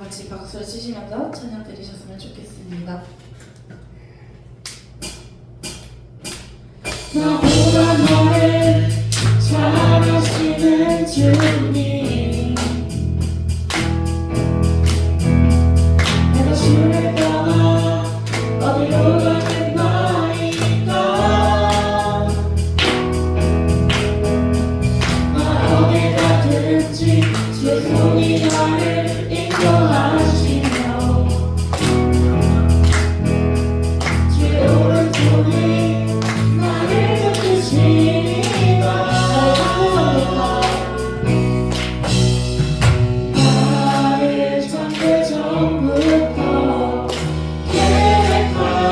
같이 박수를 치시면서 찬양 드리셨으면 좋겠습니다. 나보다 나를 잘 아시는 주님, 내가 주를 떠나 어디로 가는 나이까. 나 어디 가든지 주의 손이 나를 인도하시며 주의 오른손이 나를 붙드시니까. 나를 창세전부터 계획하시고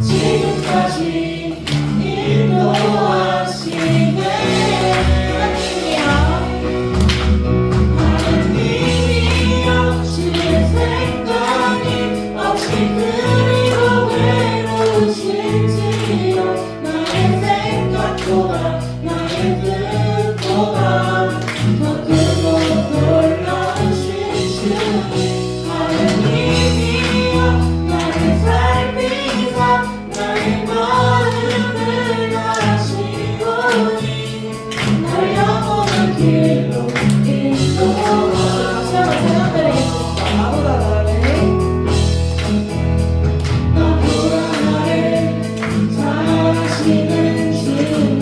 지금까지 인도하시네. 하나님이여, 주의 생각이 없이 그리고 외로우실지요. 나의 생각보다 나의 뜻보다 더 크고 놀라우신 주님, 하나님이여, 나를 살피사 나의 마음을 아시오니 날 영원한 길로 인도하소서. 나보다 나를 잘 아시는 주님,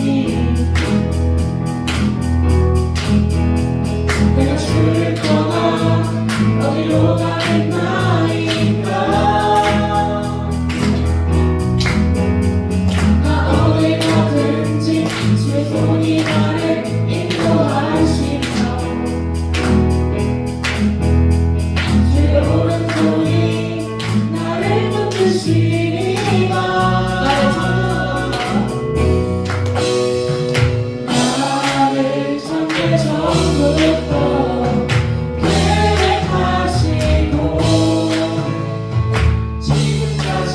내가 주를 떠나 어디로 가는 나이까. 나 어디 가든지 주의 손이 나를 인도하시며 주의 오른손이 나를 붙드시니까. 나를 창세전부터 계획하시고 지금까지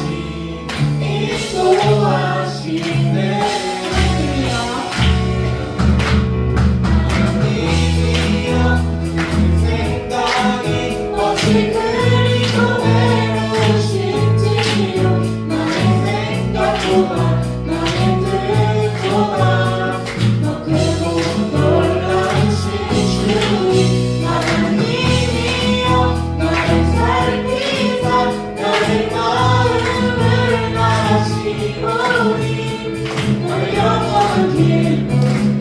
인도하시네. 하나님이여, 생각이 어찌 그리고 외로우신지요. 나의 생각보다 나의 뜻보다 더 크고 놀라우신 주님, 하나님이여, 나를 살피사 나의 마음을 아시오니 날 영원한 길로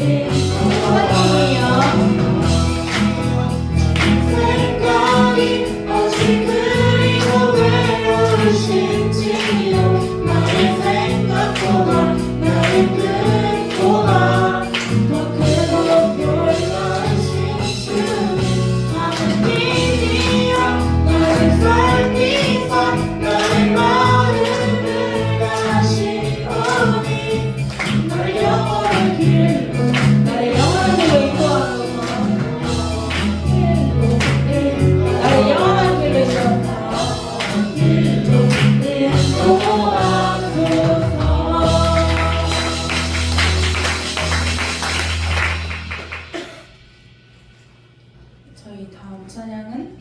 인도하소서. 생각이 어찌 그리고 외로우신지요. 나의 생각보다 나의 뜻보다 더 크고 놀라우신 주님, 하나님이여, 나를 살피사 나의 마음을 아시오니 날 영원한 길로 인도하소서. 나를 영원한 길로 인도하소서. 저희 다음 찬양은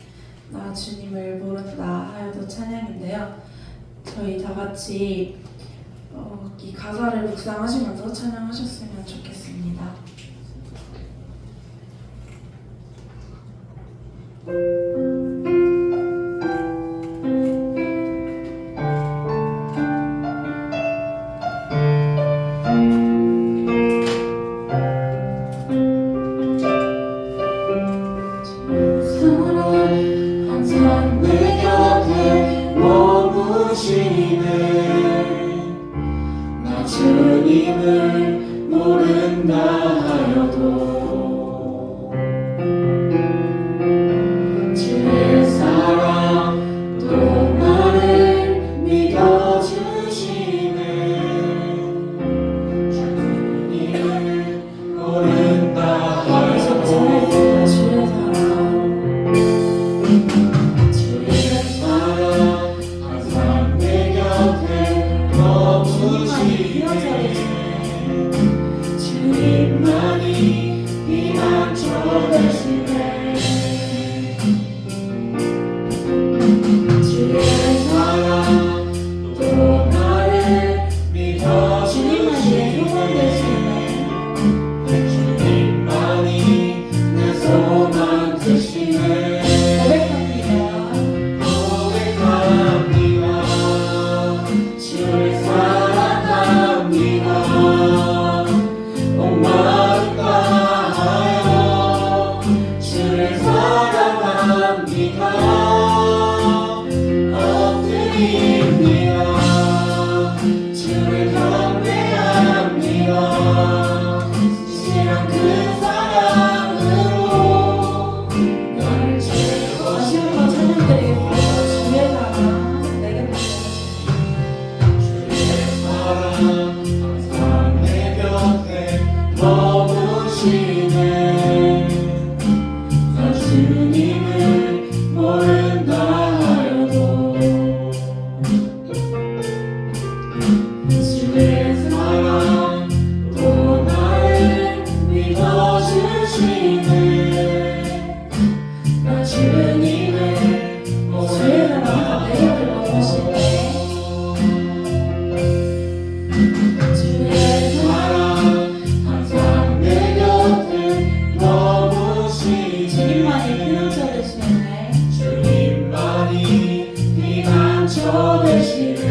나 주님을 모른다 하여도 찬양인데요. 저희 다 같이 이 가사를 묵상하시면서 찬양하셨으면 좋겠습니다. 항상 내 곁에 머무시네. 나 주님을 모른다 하여도 주의 사랑 또 나를 믿어주시네. 주님을 모른다 하여도 주의 사랑 항상 내 곁에 머무시네. 주님 드립니다. 주를 경배합니다. 신실한 그 사랑으로 나를 다시 한번 찬양드리겠습니다. 주의 사랑 내게 보내주시니 주의 사랑 항상 내 곁에 머무시네. 나 주님을 모른다 하여도 주의 사랑 또 나를 믿어주시네. 나 주님을 주의 사랑 내 곁에 머무시네. 주의 사랑 항상 내 곁에 머무시네. 주님만이 피난처 되시네. 주님만이 피난처 되시네.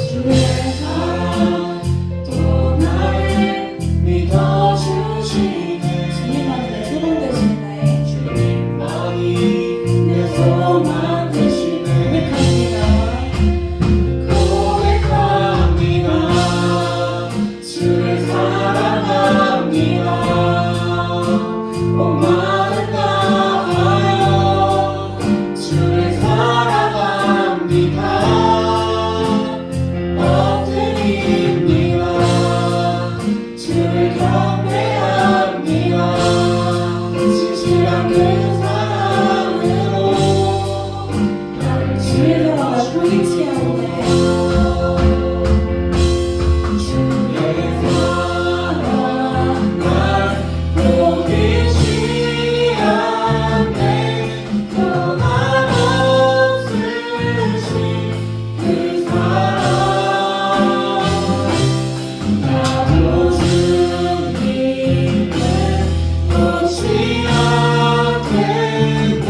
주의 사랑 또 나를 믿어주시네. 주님만이 내 소망 되시네. 주님만이 내 소망 되시네. 고백합니다. 고백합니다. 주를 사랑합니다. 온 마음 다하여 주를 사랑합니다. 엎드립니다. 주를 경배합니다. 진실한 그 사랑으로 나를 주의 사랑을 포기치 않네. 주의 사랑 날 포기치 않네. 변함없으신 그 사랑 나도 주님을 놓지 않겠네.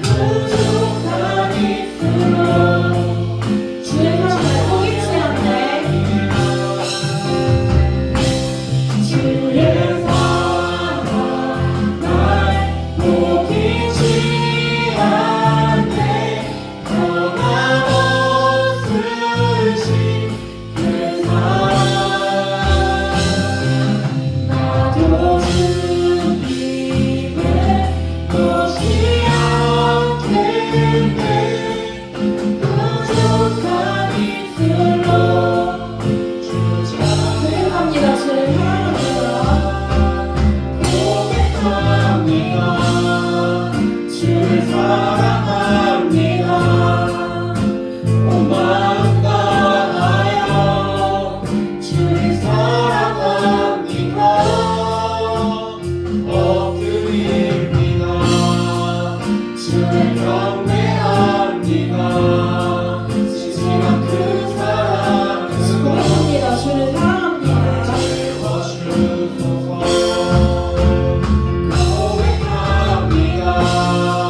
부족한 입술로 주의 사랑을 포기치 않네. 주의 사랑 날 포기치 않네. 변함없으신 그 사랑 나도 주님을 놓지 않겠네. 부족한 입술로 고백합니다. 주를 사랑합니다. 고백합니다. 주를 사랑합니다. 온 마음 다하여 주를 사랑합니다. 엎드립니다. 주를 경배합니다. 진실한 그 사랑으로 고백합니다. 주를 사랑합니다. 채워주소서. 고백합니다.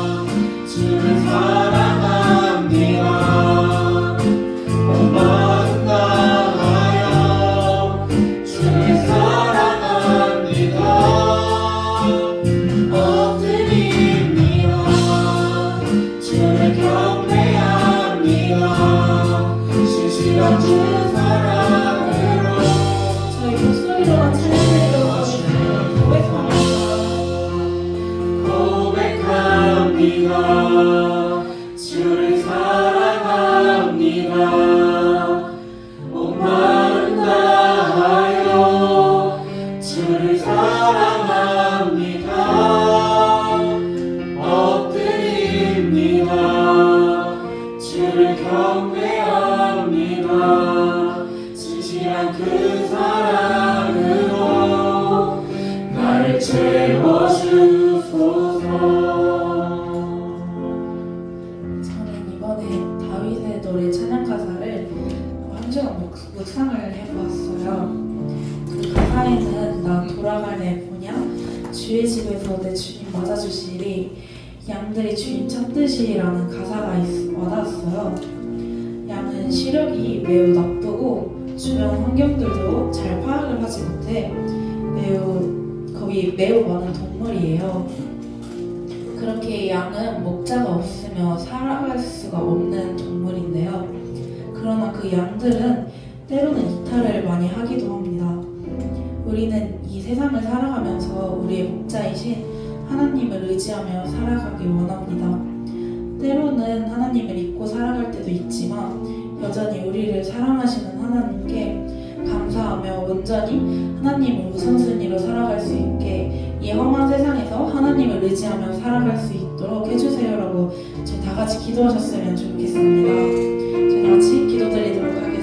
주를 사랑합니다. 온 마음 다하여 주를 사랑합니다. 엎드립니다. 주를 경배합니다. 신실한 주 사랑으로 저희 목소리로만 찬양드리도록 고백합니다. 고백합니다. 주를 사랑합니다. 온 마음 다하여 주를 사랑합니다. 엎드립니다. 주를 경배합니다. 진실한 그 사랑으로 나를 채워주소서. 저는 이번에 다윗의 노래 찬양 가사를 한 시간 묵상을 해보았어요. 그 가사에는 나 돌아갈래 보냐 주의 집에서 내 주님 맞아주시리 양들이 주님 찾듯이라는 가사가 와닿았어요. 양은 시력이 매우 나쁘고 주변 환경들도 잘 파악을 하지 못해 거기 매우 많은 동물이에요. 그렇게 양은 목자가 없으며 살아갈 수가 없는 동물인데요. 그러나 그 양들은 때로는 이탈을 많이 하기도 합니다. 우리는 이 세상을 살아가면서 우리의 목자이신 하나님을 의지하며 살아가길 원합니다. 때로는 하나님을 잊고 살아갈 때도 있지만 여전히 우리를 사랑하시는 하나님께 감사하며 온전히 하나님을 우선순위로 살아갈 수 있게 이 험한 세상에서 하나님을 의지하며 살아갈 수 있도록 해주세요라고 저희 다 같이 기도하셨으면 좋겠습니다. 저희 다 같이 기도드리도록 하겠습니다.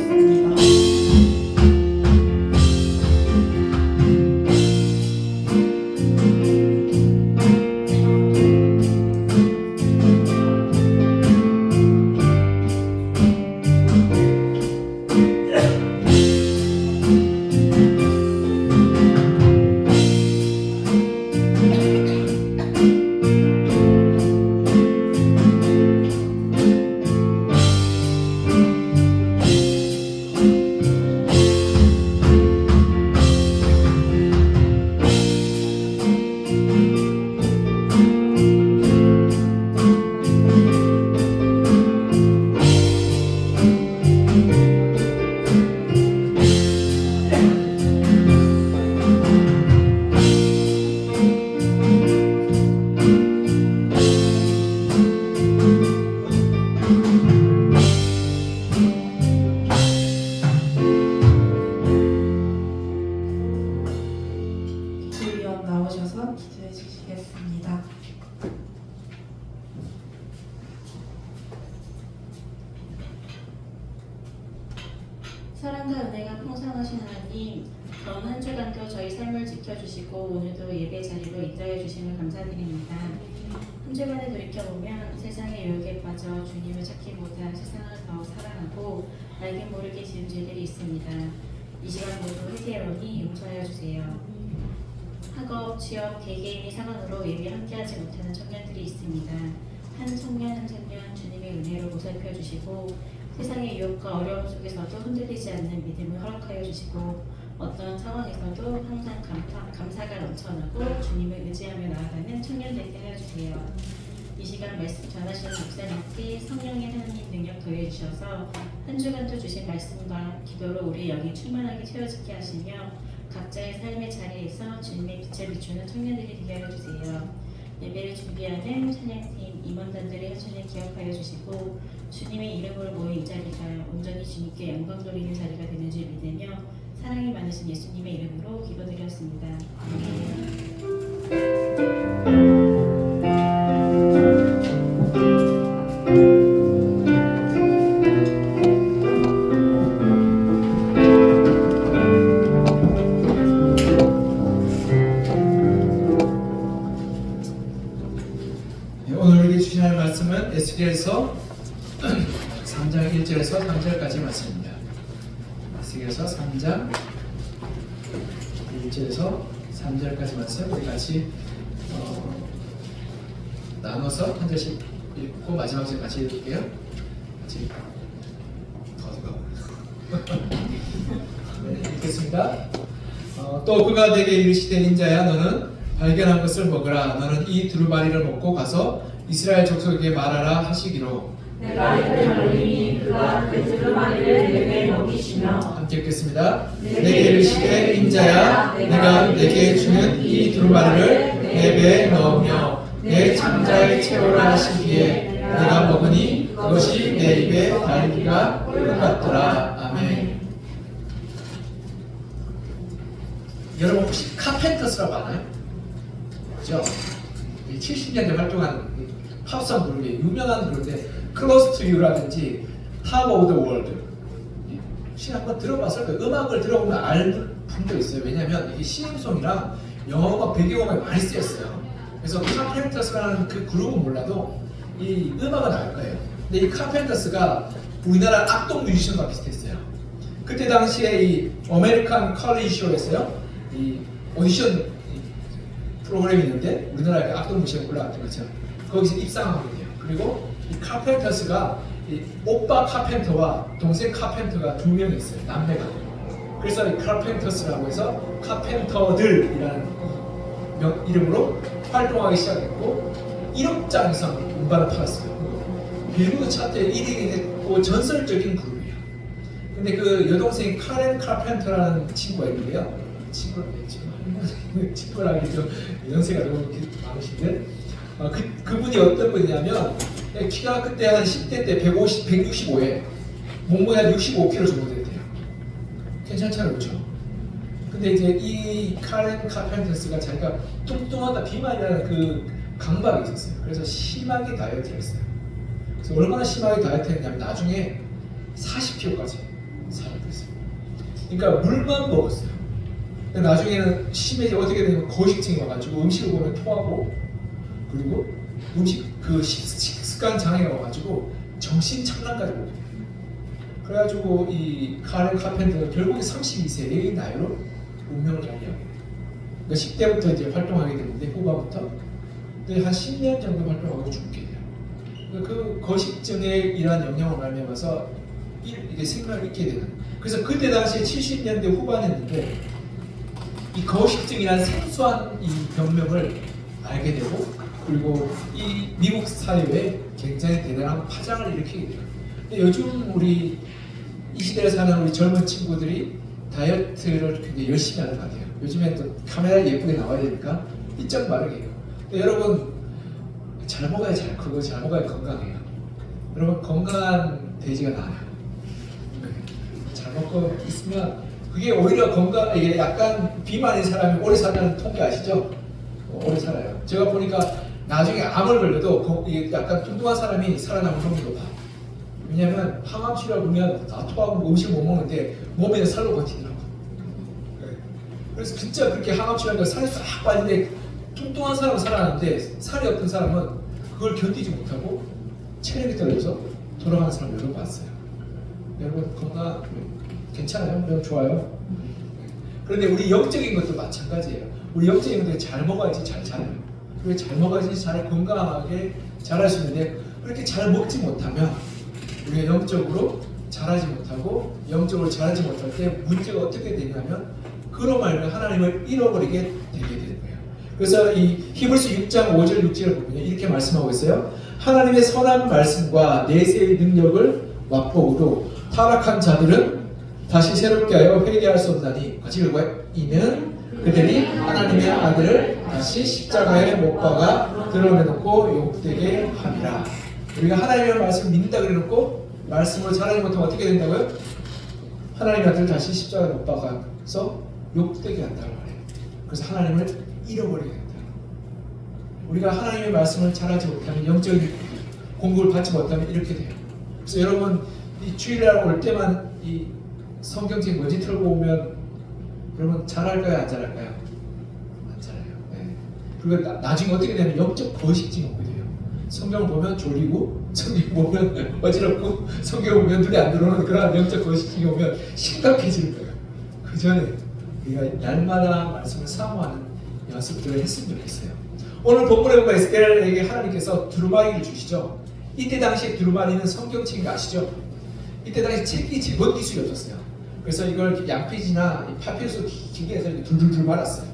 기도위원 나오셔서 기도해 주시겠습니다. 사랑과 은혜가 풍성하신 하나님, 전 한 주간도 저희 삶을 지켜주시고 오늘도 예배 자리로 인도해 주심을 감사드립니다. 한 주간에 돌이켜보면 세상의 유혹에 빠져 주님을 찾기보다 세상을 더 사랑하고 알게 모르게 지은 죄들이 있습니다. 이 시간 모두 회개하오니 용서하여 주세요. 학업, 취업, 개개인의 상황으로 예배 함께하지 못하는 청년들이 있습니다. 한 청년 한 청년 주님의 은혜로 보살펴 주시고 세상의 유혹과 어려움 속에서도 흔들리지 않는 믿음을 허락하여 주시고 어떤 상황에서도 항상 감사가 넘쳐나고 주님을 의지하며 나아가는 청년들게 하여 주세요. 이 시간 말씀 전하시는 목사님께 성령의 하나님 능력 더해 주셔서 한 주간도 주신 말씀과 기도로 우리의 영이 충만하게 채워지게 하시며 각자의 삶의 자리에서 주님의 빛을 비추는 청년들이 되게 하여 주세요. 예배를 준비하는 찬양팀 임원단들의 헌신을 기억하여 주시고 주님의 이름으로 모인 이 자리가 온전히 주님께 영광 돌리는 자리가 되는 줄 믿으며 사랑이 많으신 예수님의 이름으로 기도드렸습니다. 아멘. 오늘 우리에게 주시는 말씀은 에스겔서 3장 1절에서 3절까지 말씀입니다. 에스겔서 3장 1절에서 3절까지 말씀 우리 같이 나눠서 한 절씩 읽고 마지막 절 같이 읽을게요. 같이 네, 읽겠습니다. 또 그가 내게 이르시되 인자야 너는 발견한 것을 먹으라. 너는 이 두루마리를 먹고 가서 이스라엘 족속에게 말하라 하시기로. 내가 이를 말리니 그가 그 두루마리를 내게 먹이시며 함께 읽겠습니다. 내게 이르시되 인자야 내가 내게 주는 이 두루마리를 내 배에 넣으며 내 창자에 채우라 하시기에 내가 먹으니 그것이 내 입에 달기가 꿀 같더라. 아멘. 여러분 혹시 카펜터스라고 아나요? 그죠? 70년대 활동한 팝송 그룹이 유명한 그룹인데 Close to You라든지 Top of the World 혹시 한번 들어봤을 거예요. 음악을 들어보면 알 분도 있어요. 왜냐하면 이게 CM송이랑 영어음악 배경음악이 많이 쓰였어요. 그래서 카펜터스라는 그 그룹은 몰라도 이 음악은 알 거예요. 근데 이 카펜터스가 우리나라 악동 뮤지션과 비슷했어요. 그때 당시에 이 아메리칸 컬리지 쇼에서요 이 오디션 프로그램이 있는데 우리나라에 악동 뮤지션 올라갔던 거죠. 거기서 입상하거든요. 그리고 이 카펜터스가 이 오빠 카펜터와 동생 카펜터가 두 명이 있어요. 남매가. 그래서 이 카펜터스라고 해서 카펜터들이라는 이름으로 활동하기 시작했고 1억 장 이상 음반을 팔았어요. 빌보드 차트에 1위가 됐고 전설적인 그룹이에요. 근데 그 여동생이 카렌 카펜터라는 친구가 있는데요. 친구라기 좀 연세가 너무 많으신데 그분이 어떤 분이냐면 키가 그때 한 10대 때 165에 몸무게 한 65kg 정도 됐대요. 괜찮잖아요, 그렇죠? 근데 이제 이 카렌 카펜터스가 자기가 뚱뚱하다 비만이라는 그 강박이 있었어요. 그래서 심하게 다이어트를 했어요. 그래서 얼마나 심하게 다이어트 했냐면 나중에 40kg까지 살을 뺐어요. 그러니까 물만 먹었어요. 근데 나중에는 심해져 어떻게 되냐면 거식증이 와가지고 음식을 보면 토하고 그리고 음식 그 식습관 장애가 와가지고 정신착란까지 오게 돼요. 그래가지고 이 카렌 카펜터가 결국에 32세의 나이로 운명을 달리하게 돼요. 그러니까 10대부터 이제 활동하게 되는데 후반부터 근데 한 10년 정도 활동하고 죽게 돼요. 그러니까 그 거식증에 이러한 영향을 말미암아서 이게 생명을 잃게 되는. 그래서 그때 당시에 70년대 후반이었는데 이 거식증이라는 생소한 이 병명을 알게 되고 그리고 이 미국 사회에 굉장히 대단한 파장을 일으키게 돼요. 근데 요즘 우리 이 시대에 사는 우리 젊은 친구들이 다이어트를 굉장히 열심히 하는 것 같아요. 요즘엔 또 카메라에 예쁘게 나와야 되니까 삐쩍 마르게 해요. 근데 여러분 잘 먹어야 잘 크고 잘 먹어야 건강해요. 여러분 건강한 돼지가 나아요. 잘 먹고 있으면 그게 오히려 건강 이게 약간 비만인 사람이 오래 산다는 통계 아시죠? 오래 살아요. 제가 보니까 나중에 암을 걸려도 이게 약간 뚱뚱한 사람이 살아남을 확률이 높아요. 왜냐면 항암 치료를 보면 다 토하고 음식을 못 먹는데 몸에는 살로 버티더라고. 그래서 진짜 그렇게 항암 치료하니까 살이 싹 빠지는데 뚱뚱한 사람은 살아나는데 살이 없던 사람은 그걸 견디지 못하고 체력이 떨어져서 돌아가는 사람 여러 번 봤어요. 여러분 건강 괜찮아요? 여러분 좋아요? 그런데 우리 영적인 것도 마찬가지예요. 우리 영적인 것도 잘 먹어야지 잘 자라요. 그리고 잘 먹어야지 잘 건강하게 자랄 수 있는데 그렇게 잘 먹지 못하면 우리가 영적으로 자라지 못하고 영적으로 자라지 못할 때 문제가 어떻게 되냐면 그로 말하면 하나님을 잃어버리게 되게 되는 거예요. 그래서 이 히브리서 6장 5절 6절을 보면 이렇게 말씀하고 있어요. 하나님의 선한 말씀과 내세의 능력을 맛보고도 타락한 자들은 다시 새롭게 하여 회개할 수 없나니 같이 읽어요. 이는 그들이 하나님의 아들을 다시 십자가에 못 박아 드러내놓고 욕되게 함이라. 우리가 하나님의 말씀을 믿는다 그래놓고 말씀으로 자라지 못하면 어떻게 된다고요? 하나님의 아들을 다시 십자가에 못 박아서 욕되게 한다고 말해요. 그래서 하나님을 잃어버리게 된다. 우리가 하나님의 말씀을 잘하지 못하면 영적인 공부를 받지 못하면 이렇게 돼요. 그래서 여러분 이 주일날 올 때만 이 성경책 뭐지 틀고 오면 여러분 잘할까요 안 잘할까요? 안 잘해요. 네. 그리고 나중에 어떻게 되냐면 영적 거식증이 오게 돼요. 성경을 보면 졸리고 성경 보면 어지럽고 성경 보면 눈에 안 들어오는 그런 영적 거식증이 오면 심각해지는 거예요. 그 전에 우리가 날마다 말씀을 사모하는 연습들을 했으면 좋겠어요. 오늘 본문에 보면 에스겔에게 하나님께서 두루마리를 주시죠. 이때 당시에 두루마리는 성경책인 거 아시죠? 이때 당시 책이 제본 기술이 없었어요. 그래서 이걸 양피지나 파피루스 기계에서 이렇게 둘둘둘 말았어요.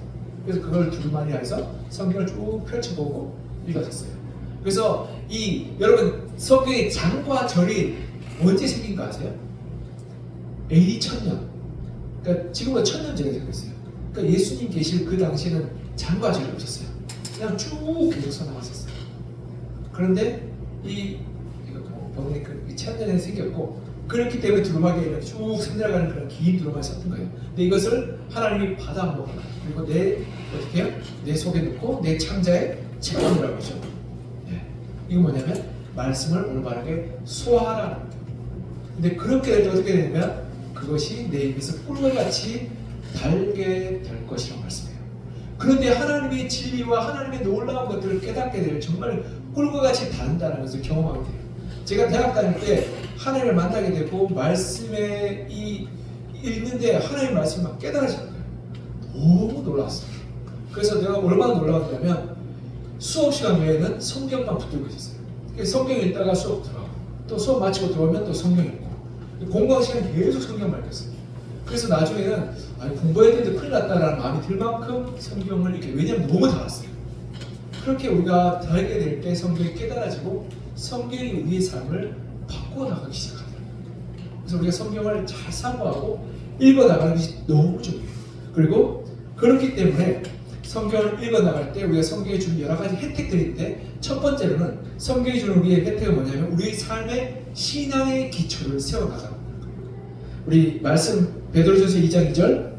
그래서 그걸 두루마리라 해서 성경을 쭉 펼쳐보고 읽어졌어요. 그래서 이 여러분 성경의 장과 절이 언제 생긴 거 아세요? AD 1000년. 그러니까 지금보다 1000년 전에 생겼어요. 그러니까 예수님 계실 그 당시에는 장과 절이 없었어요. 그냥 쭉 계속 서나갔었어요. 그런데 이거 병원이 그 1000년에 생겼고 그렇기 때문에 두루마리가 쭉 생겨가는 그런 긴 두루마리 썼던 거예요. 근데 이것을 하나님이 받아 먹어요. 그리고 어떻게 해요? 내 속에 넣고 내 창자에 채워넣으라고 하죠. 이거 뭐냐면 말씀을 올바르게 소화하라는 거예요. 근데 그렇게 될 때 어떻게 되냐면 그것이 내 입에서 꿀과같이 달게 될 것이라고 말씀해요. 그런데 하나님의 진리와 하나님의 놀라운 것들을 깨닫게 되면 정말 꿀과 같이 다른다는 것을 경험하게 돼요. 제가 대학 다닐 때 하나님을 만나게 되고 말씀에 읽는데 하나님의 말씀이 막 깨달아지는 거예요. 너무 놀랐어요. 그래서 내가 얼마나 놀라웠냐면 수업 시간 외에는 성경만 붙들고 있었어요. 성경 읽다가 수업 들어가고 또 수업 마치고 들어오면 또 성경 읽고 공부하는 시간 계속 성경만 읽었어요. 그래서 나중에는 공부해야 되는데 큰일 났다라는 마음이 들 만큼 성경을 이렇게 왜냐면 너무 달았어요. 그렇게 우리가 다르게 될 때 성경이 깨달아지고 성경이 우리의 삶을 바꾸어 나가기 시작합니다. 그래서 우리가 성경을 잘 사모하고 읽어 나가는 것이 너무 중요해요. 그리고 그렇기 때문에 성경을 읽어 나갈 때 우리가 성경이 주는 여러 가지 혜택들이 있는데, 첫 번째로는 성경이 주는 우리의 혜택은 뭐냐면 우리의 삶의 신앙의 기초를 세워 나가는 거예요. 우리 말씀 베드로전서 2장 2절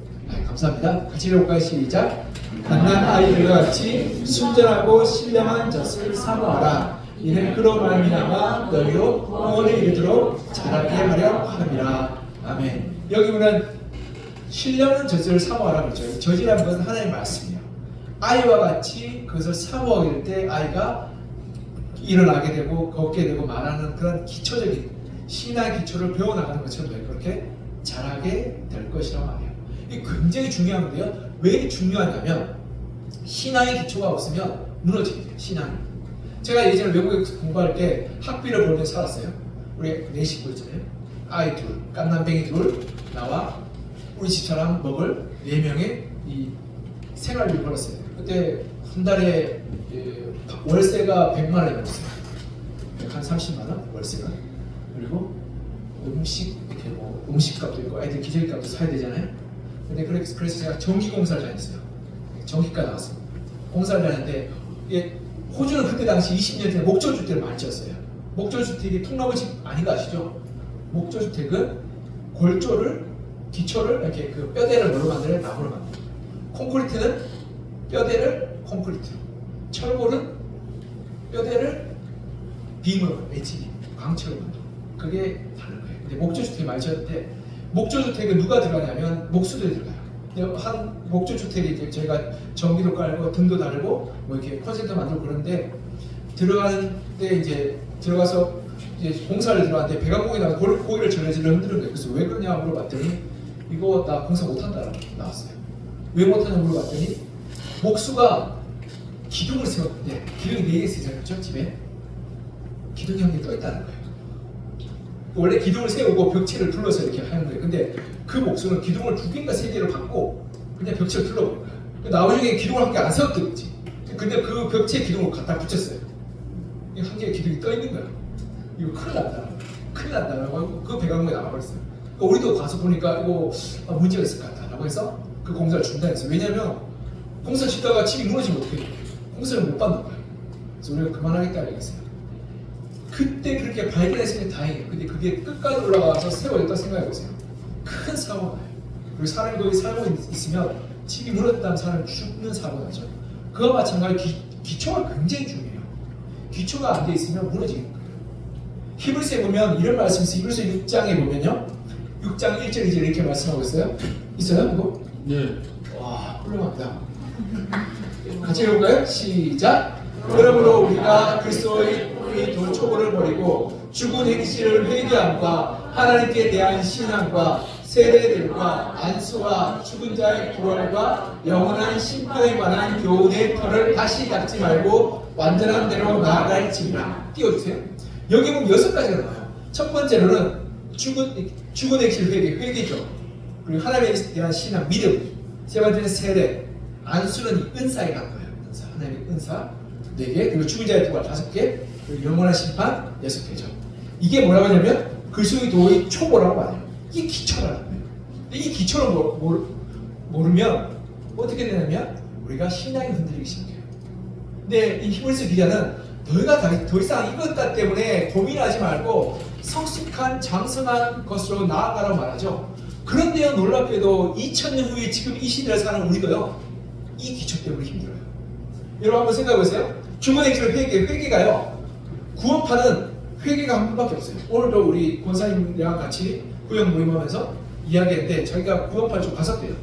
감사합니다. 같이 읽어볼까요? 시작. 갓난 아이들과 같이 순전하고 신령한 젖을 사모하라. 이는 그로 말미암아 너희로 구원에 이르도록 자라게 하려 함이라. 아멘. 여기 보면 신령한 젖을 사모하라 그러죠. 젖이라는 것은 하나님의 말씀이에요. 아이와 같이 그것을 사모하게 될 때 아이가 일어나게 되고 걷게 되고 말하는 그런 기초적인 신앙의 기초를 배워나가는 것처럼 그렇게 자라게 될 것이란 말이에요. 이게 굉장히 중요한데요. 왜 중요하냐면 신앙의 기초가 없으면 무너집니다. 신앙이. 제가 예전에 외국에 공부할 때 학비를 벌면서 살았어요. 우리 네 식구 있잖아요. 아이 둘, 깐난뱅이 둘, 나와 우리 집사람 먹을 4명의 이 생활비를 벌었어요. 그때 한 달에 월세가 100만 원이었어요. 한 30만 원 월세가. 그리고 음식 이렇게 뭐 음식값도 있고 애들 기저귀값도 사야 되잖아요. 근데 그래서 제가 전기공사를 다녔어요. 전기과 나왔어요. 공사를 다녔는데 호주는 그때 당시 20년 전에 목조주택을 많이 지었어요. 목조주택이 통나무집 아닌 거 아시죠? 목조주택은 골조를 기초를 이렇게 그 뼈대를 뭐로 만들어요? 나무로 만들어요. 콘크리트는 뼈대를 콘크리트로, 철골은 뼈대를 빔으로, HB, 강철로 만들어요. 그게 다른 거예요. 근데 목조주택이 많이 지었는데 목조주택은 누가 들어가냐면 목수들이 들어가요. 한 목조주택이 이제 저희가 전기도 깔고 등도 달고 뭐 이렇게 콘센트 만들고 그러는데 들어가는데 이제 들어가서 이제 공사를 들어갔는데 배관공이 나면 고기를 절레절레 흔드는 거예요. 그래서 왜 그러냐 물어봤더니 이거 나 공사 못한다라고 나왔어요. 왜 못하냐 물어봤더니 목수가 기둥을 세웠는데 기둥이 4개 있어요. 그렇죠? 집에 기둥이 한 개 떠 있다는 거예요. 원래 기둥을 세우고 벽체를 둘러서 이렇게 하는 거예요. 근데 그 목수는 기둥을 2개인가 3개를 갖고 그냥 벽체를 둘러버린 거예요. 나머지 기둥을 한 개 안 세웠던 거지. 근데 그 벽체에 기둥을 갖다 붙였어요. 한 개의 기둥이 떠 있는 거예요. 이거 큰일 난다. 큰일 난다라고 하고 그 배관공에 나와버렸어요. 그러니까 우리도 가서 보니까 이거 문제가 있을 것 같다라고 해서 그 공사를 중단했어요. 왜냐면 공사 짓다가 집이 무너지면 어떻게 해요? 공사를 못 받는 거예요. 그래서 우리가 그만하겠다 얘기했어요. 그때 그렇게 발견했으면 다행이에요. 근데 그게 끝까지 올라가서 세워졌다 생각해보세요. 큰 사고가 나요. 그리고 사람이 거기 살고 있으면 집이 무너졌다는 사람이 죽는 사고가 나죠. 그와 마찬가지 기초가 굉장히 중요해요. 기초가 안 돼 있으면 무너지는 거예요. 히브리서에 보면 이런 말씀이 있어요. 히브리서 6장에 보면요. 6장 1절 2절 이렇게 말씀하고 있어요. 있어요? 이거? 네. 와, 훌륭합니다. 같이 읽어볼까요? 시작! 그러므로 우리가 그리스도의 두 초보를 버리고 죽은 행실을 회개함과 하나님께 대한 신앙과 세례들과 안수와 죽은 자의 부활과 영원한 심판에 관한 교훈의 털을 다시 닦지 말고 완전한 대로 나아갈지니라. 띄워주세요. 여기 보면 6가지가 나와요. 첫 번째로는 죽은 행실 회개죠. 그리고 하나님에 대한 신앙, 믿음. 세 번째는 세례. 안수는 은사이라는 거예요. 은사, 하나님의 은사 4개, 그리고 죽은 자의 부활 5개, 그리고 영원한 심판 6개죠. 이게 뭐라고 하냐면 그리스도의 초보라고 하네요. 이게 기초라는 거예요. 근데 이 기초를 모르면 어떻게 되냐면 우리가 신앙이 흔들리기 시작해요. 근데 이 히브리서 기자는 너희가 더 이상 이것 때문에 고민하지 말고 성숙한 장성한 것으로 나아가라고 말하죠. 그런데요, 놀랍게도 2000년 후에 지금 이 시대를 사는 우리도요, 이 기초 때문에 힘들어요. 여러분 한번 생각해보세요. 죽은 행실 회개가요, 구원파는 회개가 한 번밖에 없어요. 오늘도 우리 권사님이랑 같이 구역 모임하면서 이야기했는데 자기가 구원파를 좀 갔었대요.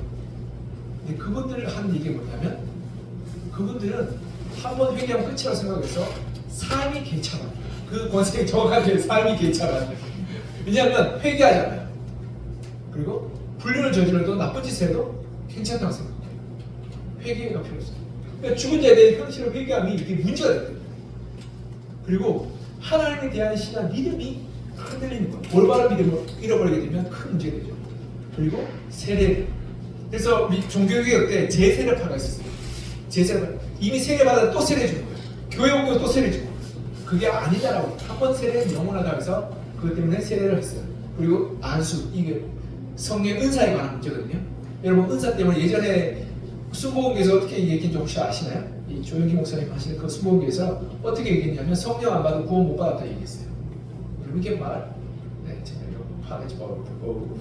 근데 그분들 하는 얘기가 뭐냐면 그분들은 한 번 회개하면 끝이라고 생각해서 삶이 개차가 그 권사님이 정확하게 삶이 개차가 왜냐하면 회개하잖아요. 그리고 불륜을 저질러도 나쁜 짓을 해도 괜찮다고 생각해요. 회개가 필요 없어요. 그러니까 죽은 자에 대한 현실을 회개하면 이게 문제가 돼요. 그리고 하나님에 대한 신앙, 믿음이 흔들리는 거예요. 올바른 믿음을 잃어버리게 되면 큰 문제가 되죠. 그리고 세례. 그래서 우리 종교개혁 때 제세례파가 있었어요. 제세례파. 이미 세례받아 또 세례 주는 거예요. 교회 오고 또 세례 주고. 그게 아니다라고. 한 번 세례는 영원하다 해서 그것 때문에 세례를 했어요. 그리고 안수, 이게 성령 은사에 관한 문제거든요. 여러분 은사 때문에 예전에 순복음기에서 어떻게 얘기했는지 혹시 아시나요? 이 조영기 목사님 하시는 그 순복음기에서 어떻게 얘기했냐면 성령 안 받으면 구원 못 받았다 얘기했어요. 이렇게 제가 이거 화내지 말고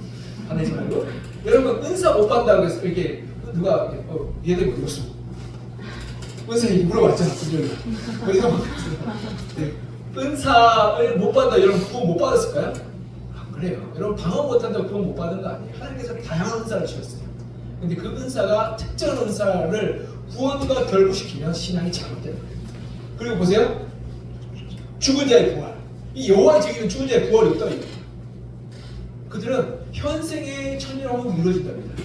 화내지 말고 여러분 은사 못 받는다고 해서 이렇게 누가 얘들 물었어. 은사 얘기 물어봤잖아. 그래서 은사를 못 받는다 여러분 구원 못 받았을까요? 안 그래요. 여러분 방언 못한다고 구원 못 받은 거 아니에요. 하나님께서 다양한 은사를 주셨어요. 근데 그 은사가 특정 은사를 구원과 결부시키면 신앙이 잘못되는 거예요. 그리고 보세요. 죽은 자의 부활. 이 여호와의 증인은 죽은 자의 부활이 없다 이거예요. 그들은 현생의 천년왕국이 이루어진답니다.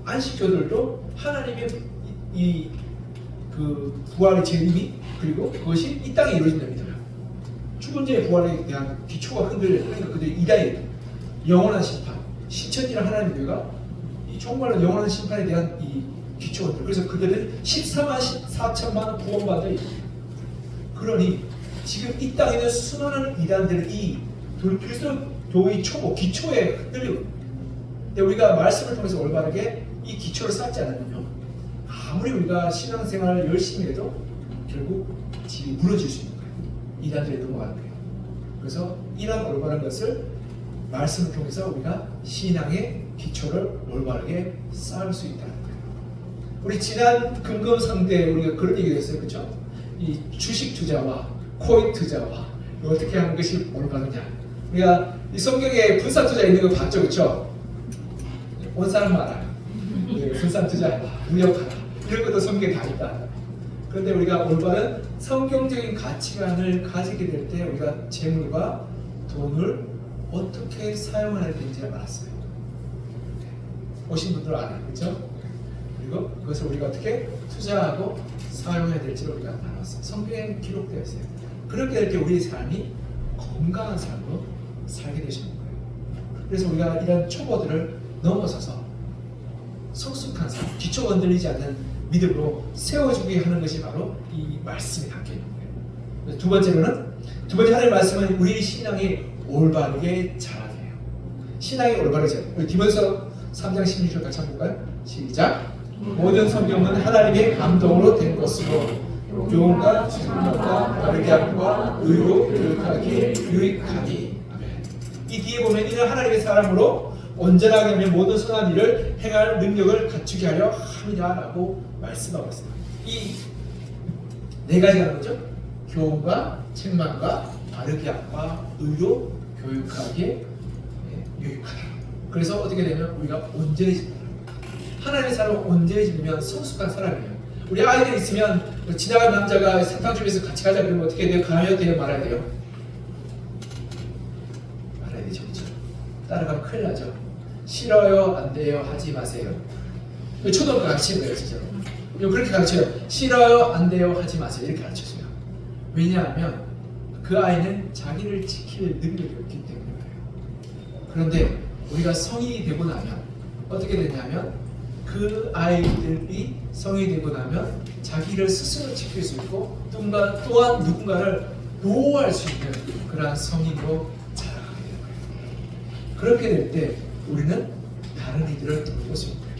안식교들도 하나님의 그 부활의 재림이 그리고 그것이 이 땅에 이루어진답니다. 죽은 자의 부활에 대한 기초가 흔들려. 그러니까 그들이 이다의 영원한 심판, 신천지랑 하나님의 교회가 이 정말로 영원한 심판에 대한 이 기초가 흔들려. 그래서 그들은 14만 4천만 구원받을. 그러니 지금 이 땅에 있는 수많은 이단들은 이 그리스도의 초보, 기초에 흔들리고. 근데 우리가 말씀을 통해서 올바르게 이 기초를 쌓지 않으면요, 아무리 우리가 신앙생활을 열심히 해도 결국 집이 무너질 수 있는 거예요. 이단들이 넘어가는 거예요. 그래서 이런 올바른 것을 말씀을 통해서 우리가 신앙의 기초를 올바르게 쌓을 수 있다는 거예요. 우리 지난 금금상대 우리가 그런 얘기를 했어요. 그렇죠? 이 주식 투자와 코인 투자와 어떻게 하는 것이 올바르냐. 우리가 이 성경에 분산 투자 있는 거 봤죠. 그렇죠? 온 사람 많아요. 분산 투자해라, 무역하라, 이런 것도 성경에 다 있다. 그런데 우리가 올바른 성경적인 가치관을 가지게 될 때 우리가 재물과 돈을 어떻게 사용해야 되는지 알았어요. 오신 분들 알아요. 그렇죠? 그리고 그것을 우리가 어떻게 투자하고 사용해야 될지를 우리가 알았어요. 성경에 기록되어 있어요. 그렇게 될 때 우리의 삶이 건강한 삶으로 살게 되시는 거예요. 그래서 우리가 이런 초보들을 넘어서서 성숙한 삶, 기초가 흔들리지 않는 믿음으로 세워주게 하는 것이 바로 이 말씀이 담겨 있는 거예요. 두 번째 하나님의 말씀은 우리 신앙이 올바르게 자라게 해요. 신앙이 올바르게 자라게. 우리 디모데서 3장 16절 같이 한번 볼까요? 시작. 모든 성경은 하나님의 감동으로 된 것으로 교훈과 질문과 바르게 함과 의로 교육하기에 유익하니. 아멘. 이 뒤에 보면 이는 하나님의 사람으로 온전하게 하며 모든 선한 일을 행할 능력을 갖추게 하려 함이라라고 말씀하고 있습니다. 이 네 가지가 하는 거죠. 교훈과 책망과 바르게 함과 의로 교육하기에 유익하다. 그래서 어떻게 되면 우리가 온전해진다. 하나님의 사람은 온전해지면 성숙한 사람이에요. 우리 아이들 있으면 지나간 남자가 사탕집에서 같이 가자 그러면 어떻게 돼요? 가야 돼요? 말아야 돼요? 말아야 되죠. 그렇죠? 따라가면 큰일 나죠. 싫어요, 안 돼요, 하지 마세요. 초등학교 가르치는 거예요, 진짜로. 그렇게 가르쳐요. 싫어요, 안 돼요, 하지 마세요. 이렇게 가르쳐줘요. 왜냐하면 그 아이는 자기를 지킬 능력이 없기 때문에 그래요. 그런데 우리가 성인이 되고 나면 어떻게 되냐면 그 아이들이 성인이 되고 나면 자기를 스스로 지킬 수 있고 또한 누군가를 보호할 수 있는 그러한 성인으로 자라가게 되는 거예요. 그렇게 될 때 우리는 다른 이들을 돌볼 수 있는 거예요.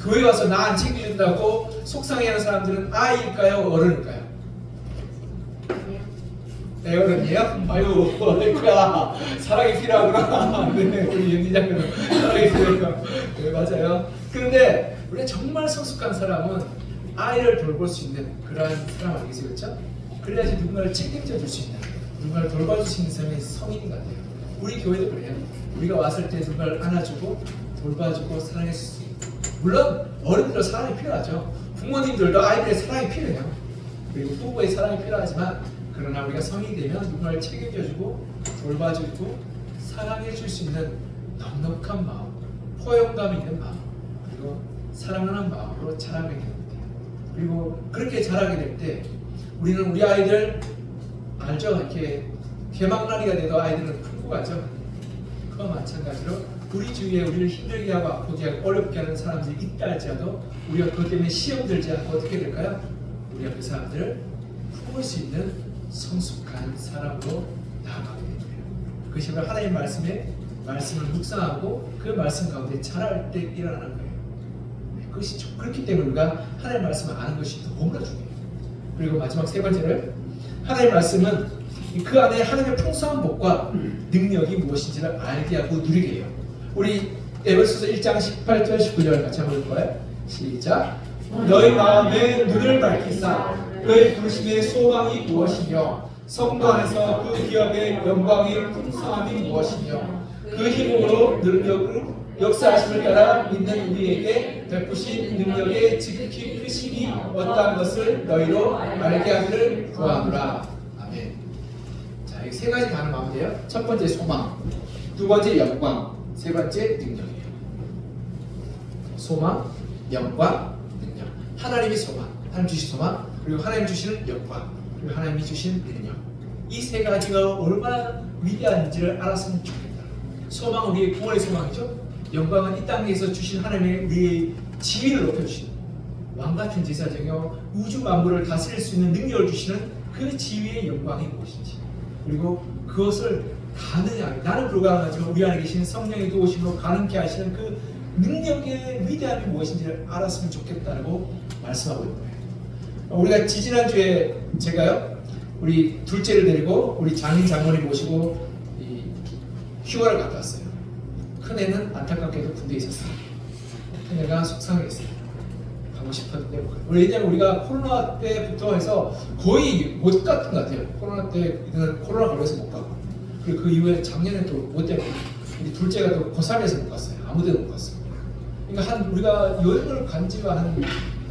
교회 와서 나 안 챙겨준다고 속상해하는 사람들은 아이일까요? 어른일까요? 네, 어른이에요? 아유, 어른이야. 사랑이 필요하구나. 네, 우리 연기자님은 사랑이 필요해요. 네, 맞아요. 그런데 우리 정말 성숙한 사람은 아이를 돌볼 수 있는 그러한 사람 아니겠어요? 그렇죠? 그래야지 누군가를 책임져 줄 수 있는, 누군가를 돌봐줄 수 있는 사람이 성인인 것 같아요. 우리 교회도 그래요. 우리가 왔을 때 누군가를 안아주고 돌봐주고 사랑해줄 수 있는. 물론 어른들도 사랑이 필요하죠. 부모님들도 아이들의 사랑이 필요해요. 그리고 부부의 사랑이 필요하지만 그러나 우리가 성인이 되면 누군가를 책임져주고 돌봐주고 사랑해줄 수 있는 넉넉한 마음, 포용감 있는 마음, 그리고 사랑하는 마음으로 자라게 됩니다. 그리고 그렇게 자라게 될 때 우리는 우리 아이들 알죠? 이렇게 개막난이가 돼도 아이들은 풀고 가죠. 그와 마찬가지로 우리 주위에 우리를 힘들게 하고 아프게 하고 어렵게 하는 사람들이 있다 할지라도 우리가 그것 때문에 시험 들지 않고 어떻게 될까요? 우리가 그 사람들을 품을 수 있는 성숙한 사람으로 나아가게 됩니다. 그것이 바로 하나님의 말씀을 묵상하고 그 말씀 가운데 자랄 때 일어나는 거예요. 그것이 그렇기 때문에 우리가 하나님의 말씀을 아는 것이 너무나 중요해요. 그리고 마지막 세 번째는 하나님의 말씀은 그 안에 하나님의 풍성한 복과 능력이 무엇인지를 알게 하고 누리게 해요. 우리 에베소서 1장 18절 19절 같이 한번 볼 거예요. 시작. 너희 마음에 눈을 밝히사 그의 부르심의 소망이 무엇이며 성도 안에서 그 기업의 영광의 풍성함이 무엇이며 그 힘으로 능력으로 역사하심을 따라 믿는 우리에게 베푸신 능력의 지극히 크심이 어떠한 것을 너희로 알게 하기를 구하노라. 아멘. 자, 이 세 가지 단어 나오는데요. 첫 번째 소망, 두 번째 영광, 세 번째 능력이에요. 소망, 영광, 능력. 하나님이 소망, 하나님 주신 소망, 그리고 하나님 주시는 영광, 그리고 하나님이 주신 능력. 이 세 가지가 얼마나 위대한지를 알았으면 좋겠다. 소망은 우리의 구원의 소망이죠. 영광은 이 땅에서 주신 하나님의 우리의 지위를 높여주시는 왕같은 제사장이요 우주 만물을 다스릴 수 있는 능력을 주시는 그 지위의 영광이 무엇인지, 그리고 그것을 가능하게, 나는 불가능하지만 우리 안에 계신 성령의 도우심으로 가능케 하시는 그 능력의 위대함이 무엇인지를 알았으면 좋겠다고 말씀하고 있는 거예요. 우리가 지지난주에 제가요 우리 둘째를 데리고 우리 장인 장모님 모시고 휴가를 갔다 왔어요. 큰애는 안타깝게도 군대에 있었어요. 큰애가 속상했어요. 가고 싶었는데 왜냐면 우리가 코로나 때부터 해서 거의 못 갔던 것 같아요. 코로나 때는 코로나 걸려서 못 가고, 그리고 그 이후에 작년에 또 못 되고 우리 둘째가 또 고3에서 못 갔어요. 아무데도 못 갔어요. 그러니까 우리가 여행을 간 지가 한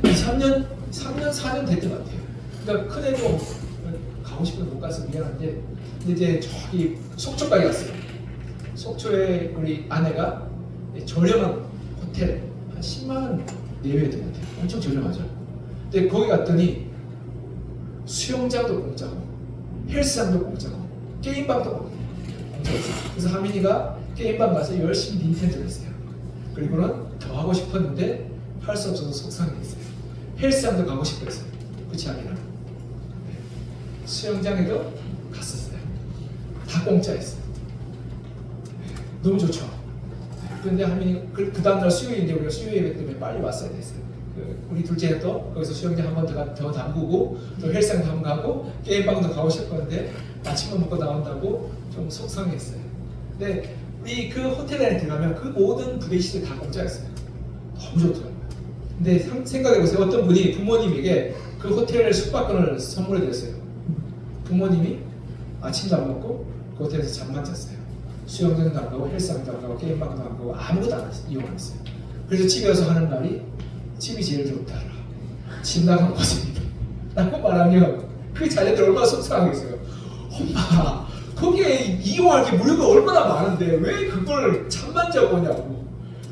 3년 4년 됐던 것 같아요. 그러니까 큰애도 가고 싶어서 못 가서 미안한데, 근데 이제 저기 속초까지 갔어요. 속초에 우리 아내가 저렴한 호텔 한 10만 원 내외였던 것 같아요. 엄청 저렴하죠. 근데 거기 갔더니 수영장도 공짜고 헬스장도 공짜고 게임방도 공짜였어요. 그래서 하민이가 게임방 가서 열심히 닌텐도를 했어요. 그리고는 더 하고 싶었는데 할 수 없어서 속상했어요. 헬스장도 가고 싶었어요. 그치 하민아? 수영장에도 갔었어요. 다 공짜였어요. 너무 좋죠. 그런데 하민이 그 다음날 수요일인데 우리가 수요 예배 때문에 빨리 왔어야 됐어요. 우리 둘째는 또 거기서 수영장 한 번 더 담그고 또 헬스장 한 번 가고 게임방도 가고 싶었는데 아침만 먹고 나온다고 좀 속상했어요. 근데 우리 그 호텔 안에 들어가면 그 모든 부대 시설 다 공짜였어요. 너무 좋더라고요. 근데 생각해보세요. 어떤 분이 부모님에게 그 호텔 숙박권을 선물해 드렸어요. 부모님이 아침도 안 먹고 그 호텔에서 잠만 잤어요. 수영장도 안 가고 헬스장도 안 가고 게임방도 안 가고 아무것도 안 이용 안 했어요. 그래서 집에 와서 하는 말이 집이 제일 좋다. 집 나간 곳입니다. 라고 말하면 그 자녀들 얼마나 속상하겠어요. 엄마 거기에 이용할 게 물건이 얼마나 많은데 왜 그걸 잠만 자고 오냐고.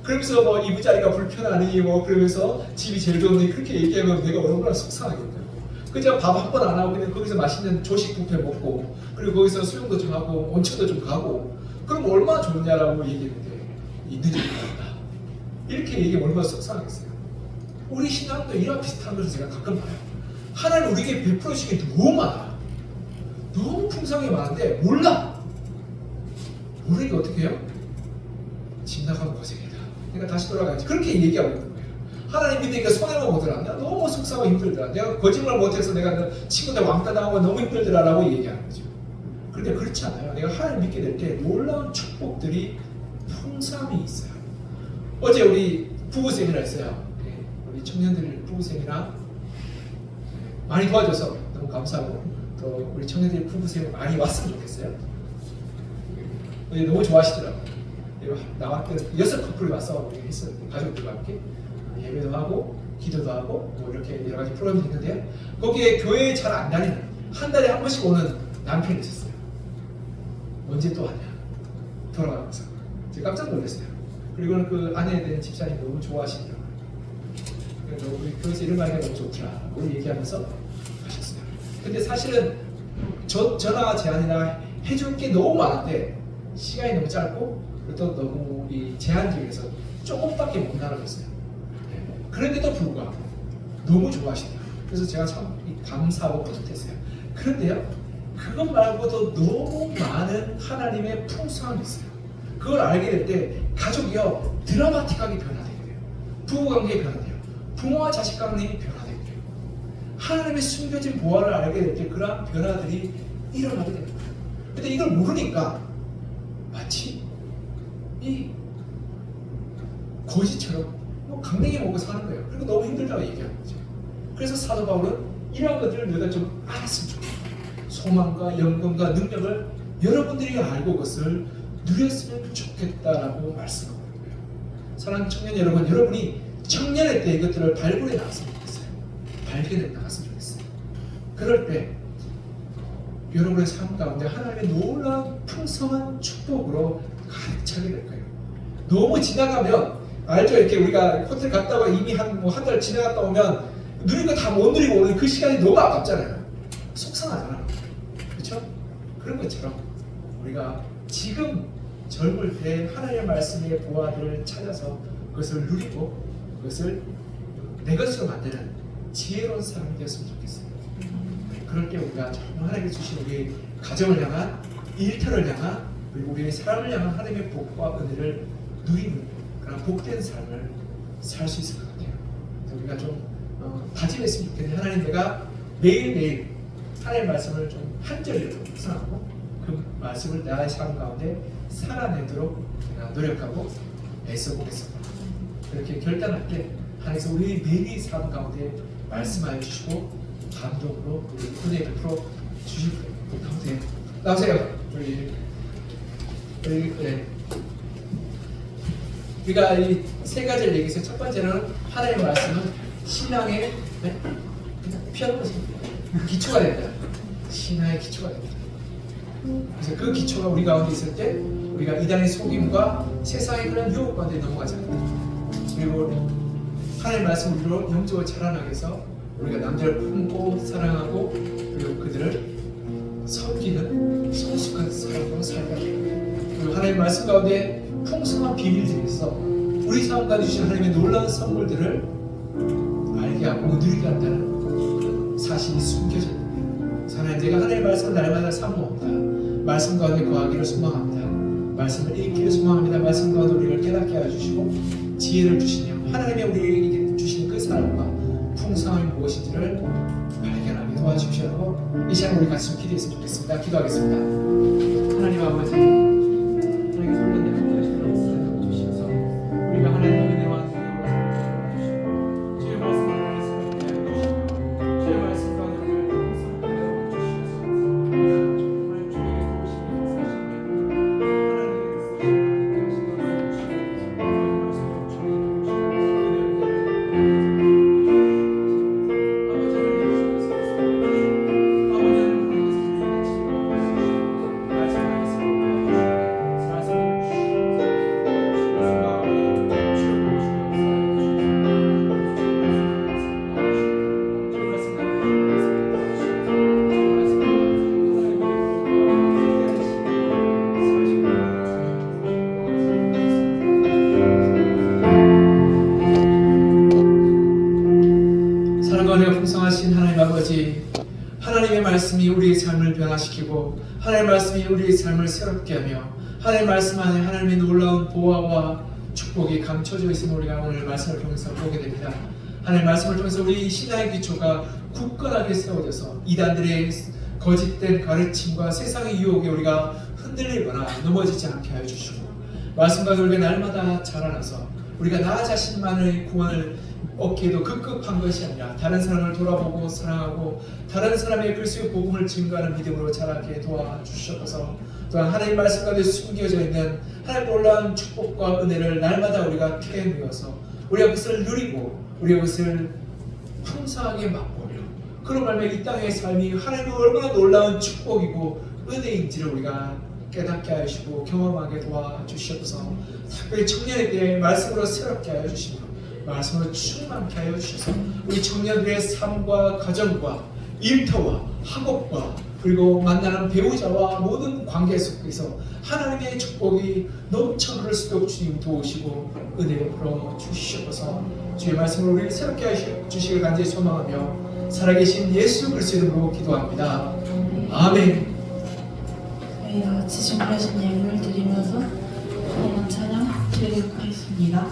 그러면서 뭐 이부자리가 불편하니 뭐 그러면서 집이 제일 좋으니 그렇게 얘기하면 내가 얼마나 속상하겠냐고. 그저 밥 한 번 안 하고 그냥 거기서 맛있는 조식 뷔페 먹고 그리고 거기서 수영도 좀 하고 온천도 좀 가고 그럼 얼마나 좋냐라고 얘기했는데 있는 줄 몰랐다. 이렇게 얘기하면 얼마나 속상하겠어요. 우리 신앙도 이런 비슷한 것을 제가 가끔 봐요. 하나님 우리에게 베풀어 주신 게 너무 많아요. 너무 풍성이 많은데 몰라. 모르니까 어떻게 해요? 집 나가면 고생이다. 내가 다시 돌아가야지. 그렇게 얘기하고 있는 거예요. 하나님 믿으니까 손해만 보더라. 내가 너무 속상하고 힘들더라. 내가 거짓말 못해서 내가 친구들 왕따 당하고 너무 힘들더라 라고 얘기하는 거죠. 그런데 그렇지 않아요. 내가 하나님 믿게 될 때 놀라운 축복들이 풍성히 있어요. 어제 우리 부부 세미나 했어요. 우리 청년들 부부 세미나 많이 도와줘서 너무 감사하고 또 우리 청년들이 부부 세미나 많이 왔으면 좋겠어요. 너무 좋아하시더라고요. 나왔던 6커플이 와서 우리 했었는데 가족들과 함께 예배도 하고 기도도 하고 뭐 이렇게 여러 가지 프로그램이 있는데요. 거기에 교회에 잘 안 다니는 한 달에 한 번씩 오는 남편이 있었어요. 언제 또 하냐 돌아가면서 제가 깜짝 놀랐어요. 그리고는 그 아내에 대한 집사님 너무 좋아하시더라고요. 그래서 우리 교회에서 이런 말 하니까 너무 좋더라고 얘기하면서 하셨어요. 근데 사실은 전화 제안이나 해줄 게 너무 많은데 시간이 너무 짧고 또 너무 이 제한적이어서 조금밖에 못 나눠줬어요. 그런데도 불구하고 너무 좋아하시더라고요. 그래서 제가 참 감사하고 뿌듯했어요. 그런데요, 그것 말고도 너무 많은 하나님의 풍성함이 있어요. 그걸 알게 될 때 가족이요 드라마틱하게 변화되게 돼요. 부부관계가 변화돼요. 부모와 자식 관계가 변화되게 돼요. 하나님의 숨겨진 보화를 알게 될 때 그러한 변화들이 일어나게 됩니다. 근데 이걸 모르니까 마치 이 거지처럼 강냉이 먹고 사는 거예요. 그리고 너무 힘들다고 얘기하는 거죠. 그래서 사도 바울은 이러한 것들을 너희가 좀 알았으면 좋겠다. 소망과 영광과 능력을 여러분들이 알고 그것을 누렸으면 좋겠다라고 말씀하고 있는 거예요. 사랑하는 청년 여러분, 여러분이 청년의 때 이것들을 발굴해 나갔으면 좋겠어요. 발견해 나갔으면 좋겠어요. 그럴 때 여러분의 삶 가운데 하나님의 놀라운 풍성한 축복으로 가득 차게 될 거예요. 너무 지나가면 알죠? 이렇게 우리가 호텔 갔다 와 이미 한 달 지나갔다 오면 누린 거 다 못 누리고 오는 그 시간이 너무 아깝잖아요. 속상하잖아. 그렇죠? 그런 것처럼 우리가 지금 젊을 때 하나님의 말씀의 보화들을 찾아서 그것을 누리고 그것을 내 것으로 만드는 지혜로운 사람이 되었으면 좋겠어요. 그럴 때 우리가 정말 하나님께 주신 우리 가정을 향한, 일터를 향한, 그리고 우리의 삶을 향한 하나님의 복과 은혜를 누리는 그런 복된 삶을 살 수 있을 것 같아요. 그래서 우리가 좀 다짐했으면 좋겠는데, 하나님, 내가 매일매일 하나님의 말씀을 좀 한 절이라도 묵상하고 그 말씀을 나의 삶 가운데 살아내도록 내가 노력하고 애써보겠습니다. 그렇게 결단할 때 하나님께서 우리 매일의 삶 가운데 말씀하여 주시고 감동으로 우리 은혜 베풀어 주실 거예요. 나오세요. 우리가 이 세 가지를 얘기해서 첫 번째는 하나님의 말씀은 신앙의 피하는 것입니다. 기초가 됩니다. 신앙의 기초가 됩니다. 그래서 그 기초가 우리 가운데 있을 때 우리가 이단의 속임과 세상의 그런 유혹 가운데 넘어가지 않는다. 그리고 하나님의 말씀으로 영적으로 자라나게 해서 우리가 남들을 품고 사랑하고 그리고 그들을 섬기는 성숙한 사람으로 살게 됩니다. 그리고 하나님의 말씀 가운데 풍성한 비밀들이 있어 우리 삶 가운데 주신 하나님의 놀라운 선물들을 알게 하고 누리게 한다는 사실이 숨겨져 있습니다. 하나님, 제가 하나님의 말씀을 날마다 사모합니다. 말씀 가운데 거하기를 소망합니다. 말씀을 읽기를 소망합니다. 말씀 가운데 우리를 깨닫게 하여 주시고 지혜를 주시며 하나님의 우리에게 주신 그 사랑과 풍성함이 무엇인지를 발견하게 도와주시고 이 시간 우리 같이 좀 기도했으면 좋겠습니다. 기도하겠습니다. 하나님 아버지, 하나님의 손편대 하나님의 주셔서 우리가 하나님의 은혜와 능력으로 주의 말씀을 말씀을 주시고 주의 말씀 가운데 우리를 풍성하게 주셔서 정말 주의 도우심이 풍성하신 하나님 아버지, 하나님의 말씀이 우리의 삶을 변화시키고 하나님의 말씀이 우리의 삶을 새롭게 하며 하나님의 말씀 안에 하나님의 놀라운 보화와 축복이 감춰져 있음을 우리가 오늘 말씀을 통해서 보게 됩니다. 하나님의 말씀을 통해서 우리 신앙의 기초가 굳건하게 세워져서 이단들의 거짓된 가르침과 세상의 유혹에 우리가 흔들리거나 넘어지지 않게 하여 주시고 말씀과 우리가 날마다 자라나서 우리가 나 자신만의 구원을 얻기에도 급급한 것이 아니라 다른 사람을 돌아보고 사랑하고 다른 사람의 그리스도의 복음을 증거하는 믿음으로 자라게 도와주시옵소서. 또한 하나님 말씀 가운데 숨겨져 있는 하나님의 놀라운 축복과 은혜를 날마다 우리가 캐내어서 우리가 그것을 누리고 우리가 그것을 풍성하게 맛보며 그런 말면 이 땅의 삶이 하나님의 얼마나 놀라운 축복이고 은혜인지를 우리가 깨닫게 하시고 경험하게 도와주시옵소서. 특별히 청년에 대해 말씀으로 새롭게 하여 주시고 말씀으로 충만케 하여 주셔서 우리 청년들의 삶과 가정과 일터와 학업과 그리고 만나는 배우자와 모든 관계 속에서 하나님의 축복이 넘쳐 흐를 수 있도록 주님 도우시고 은혜 베풀어 주시옵소서. 주의 말씀을 우리를 새롭게 하시기를 간절히 소망하며 살아계신 예수 그리스도 이름으로 기도합니다. 아멘. 저희 다 같이 준비하신 예물 드리면서 한번 찬양 드리도록 하겠습니다.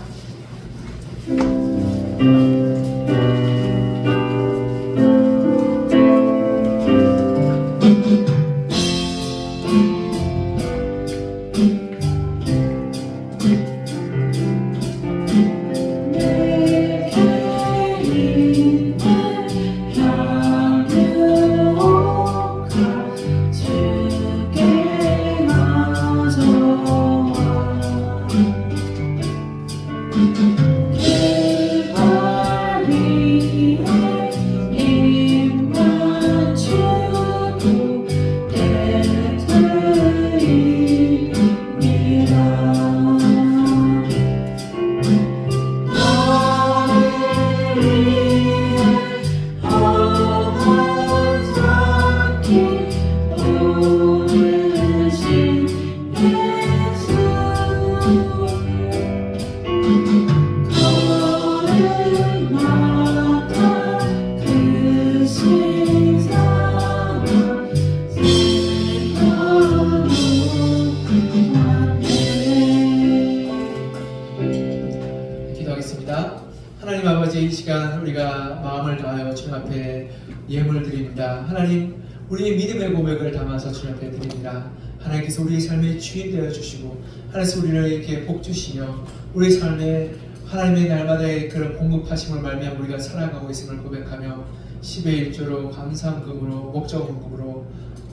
기도하겠습니다. 하나님 아버지, 이 시간 우리가 마음을 다하여 주님 앞에 예물 드립니다. 하나님, 우리의 믿음의 고백을 담아서 주님 앞에 드립니다. 하나님께서 우리의 삶의 주인 되어 주시고 하나님께서 우리를 이렇게 복 주시며 우리 삶에 하나님의 날마다의 그런 공급하심을 말미암아 우리가 살아가고 있음을 고백하며 10의 1조로 감사금으로 목적금으로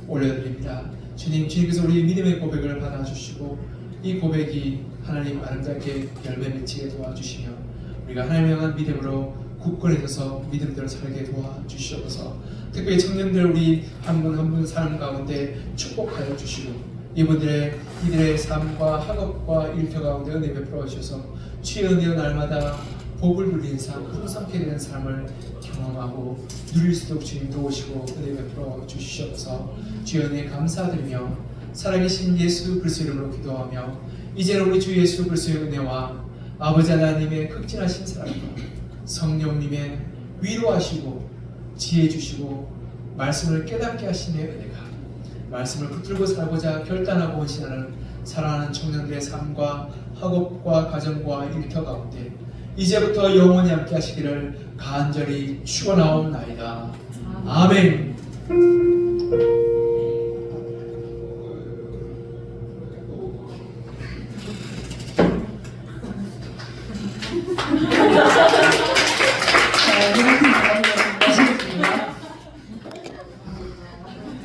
올려드립니다. 주님께서 우리의 믿음의 고백을 받아주시고 이 고백이 하나님 아름답게 열매 맺히게 도와주시며 우리가 하나님을 향한 믿음으로 굳건히 서서 믿음대로 살게 도와주시옵소서. 특별히 청년들 우리 한 분 한 분 삶 가운데 축복하여 주시고 이들의 삶과 학업과 일터 가운데 은혜 베풀어 주셔서 주의 은혜로 날마다 복을 누리는 삶, 풍성케 되는 삶을 경험하고 누릴 수 있도록 주님 도우시고 은혜 베풀어 주시옵소서. 주의 은혜 감사드리며 살아계신 예수 그리스도 이름으로 기도하며 이제는 우리 주 예수 그리스도의 은혜와 아버지 하나님의 극진하신 사랑과 성령님의 위로하시고 지혜 주시고 말씀을 깨닫게 하심의 은혜가 말씀을 붙들고 살고자 결단하고 헌신하는 사랑하는 청년들의 삶과 학업과 가정과 일터 가운데 이제부터 영원히 함께 하시기를 간절히 축원하옵나이다. 아멘.